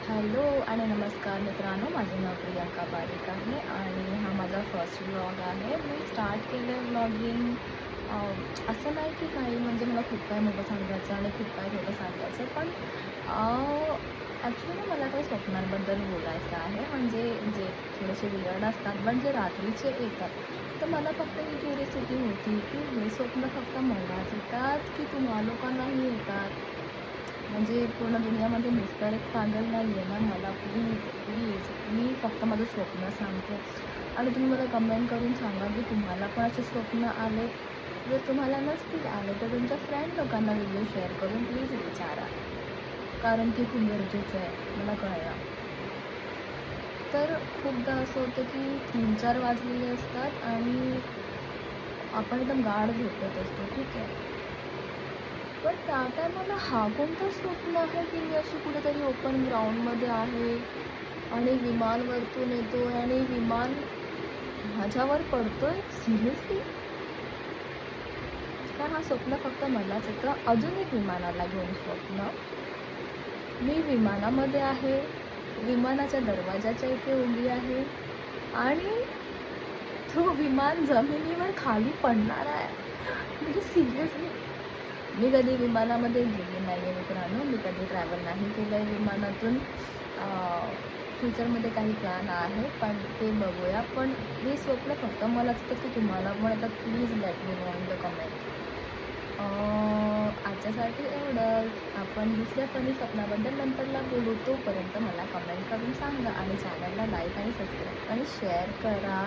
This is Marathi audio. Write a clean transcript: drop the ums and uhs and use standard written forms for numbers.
हॅलो आणि नमस्कार मित्रांनो, माझं नाव प्रियांका बारीक आहे आणि हा माझा फर्स्ट व्लॉग आहे. मी स्टार्ट केलं आहे व्लॉगिंग. असं नाही की काही म्हणजे मला खूप काय मोठं सांगायचं आणि खूप काय छोटं सांगायचं, पण ॲक्च्युली मला काही स्वप्नांबद्दल बोलायचं आहे. म्हणजे जे थोडेसे वियर्ड असतात, पण जे रात्रीचे येतात. तर मला फक्त ही क्युरिओसिटी होती की हे स्वप्न फक्त मलाच येतात की तुम्हा लोकांनाही येतात. म्हणजे पूर्ण दुनियामध्ये मिस्टर एक पागल नाही आहे ना. मला प्लीज प्लीज मी फक्त माझं स्वप्न सांगते आणि तुम्ही मला कमेंट करून सांगा की तुम्हाला पण असे स्वप्न आले. जर तुम्हाला नसतील आले तर तुमच्या फ्रेंड लोकांना व्हिडिओ शेअर करून प्लीज विचारा, कारण की खूप गरजेचं आहे मला कळलं. तर खूपदा असं होतं की 3-4 वाजलेले असतात आणि आपण एकदम गाढ झोपेत असतो, ठीक आहे. पण त्या टायमाला हा कोणतं स्वप्न आहे की मी अशी कुठेतरी ओपन ग्राउंडमध्ये आहे आणि विमान वरतून येतोय आणि विमान माझ्यावर पडतोय? सिरियसली? का हा स्वप्न फक्त मलाच येतं? अजून एक विमानाला घेऊन स्वप्न. मी विमानामध्ये आहे, विमानाच्या दरवाजाच्या इथे उभी आहे आणि तो विमान जमिनीवर खाली पडणार आहे. म्हणजे सिरियसली. मी कधी विमानामध्ये गेले नाही आहे मित्रांनो. मी कधी ट्रॅव्हल नाही केलं आहे विमानातून. फ्युचरमध्ये काही प्लॅन आहे, पण ते बघूया. पण हे स्वप्न फक्त मलाच येतं की तुम्हाला पण आता please let me know in the comment. आजच्यासाठी एवढंच. आपण दुसऱ्या फनी स्वप्नाबद्दल नंतरला बोलू. तोपर्यंत मला कमेंट करून सांगा आणि चॅनलला लाईक आणि सबस्क्राईब आणि शेअर करा.